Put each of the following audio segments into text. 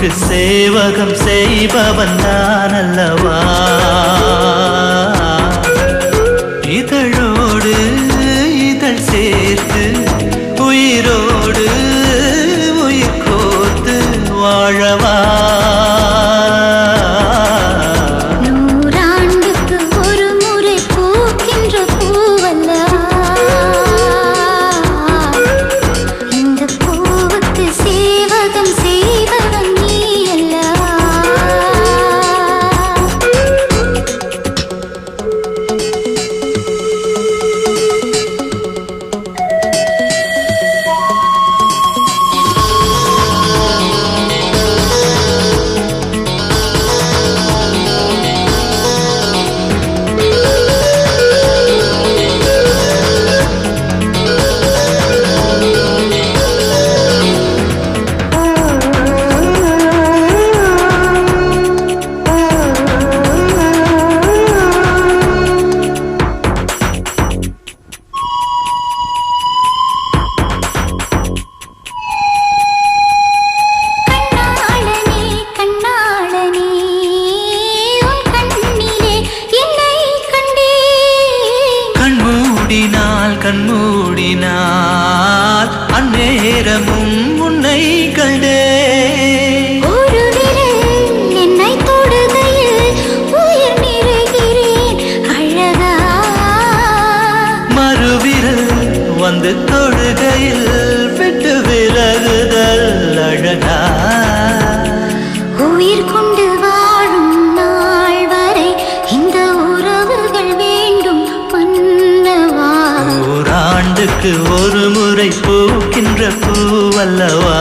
பூவுக்கு சேவகம் செய்பவன் நான் அல்லவா. இதழோடு இதழ் சேர்த்து உயிரோடு உயிர் கோர்த்து வாழவா. கண்மூடினால் அந்நேரமும் உன்னை கண்டே. ஒரு விரல் என்னை தொடுகையில் உயிர் நிறைகிறேன் அழகா. மறுவிரல் வந்து தொடுகையில் விட்டு விலகுதல் அழகா. உயிர் கொண்டு வாழும் நாள் வரை இந்த உறவுகள் வேண்டும் மன்னவா. ஓராண்டுக்கு ஒரு முறை பூக்கின்ற பூவல்லவா.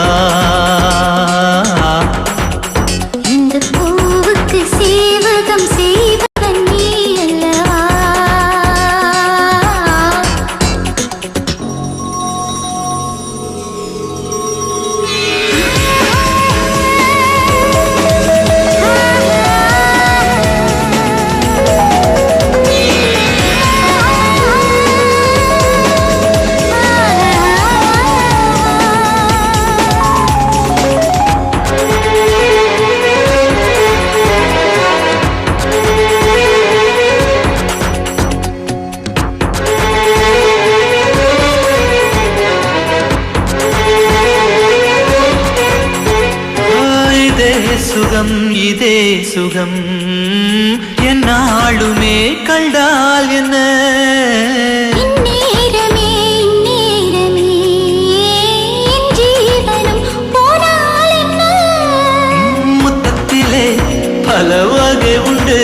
இந்த பூவுக்கு சேவகம் செய்வதன் நீ அல்லவா. சுகம் இதே சுகம் என்னாலுமே கண்டால் என்ன. இந்நேரமே இந்நேரமே என் ஜீவனும் போனால் என்ன. முத்தத்திலே பல வகை உண்டு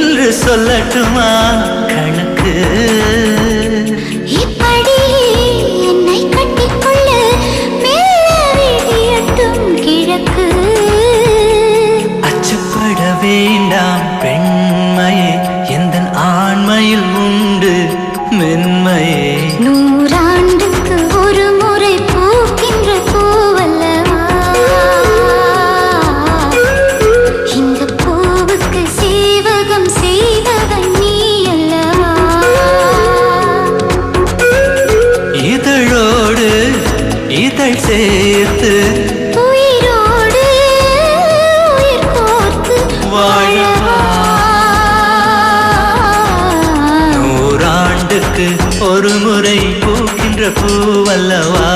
என்று சொல்லட்டுமா கணக்கு. இப்படி என்னை கட்டிக்கொள்ள மெல்ல விழியட்டும் கிழக்கு. வேண்டாம் பெண்மையே எந்தன் ஆண்மையில் உண்டு மென்மையே. நூறாண்டுக்கு ஒரு முறை பூக்கின்ற பூவல்லவா. இந்த பூவுக்கு சேவகம் செய்வதன் நீ அல்லவா. இதழோடு இதழ் சேர்த்து உயிரோடு உயிர் கோர்த்து வாழவா. நூறாண்டுக்கு ஒரு முறை பூக்கின்ற பூவல்லவா.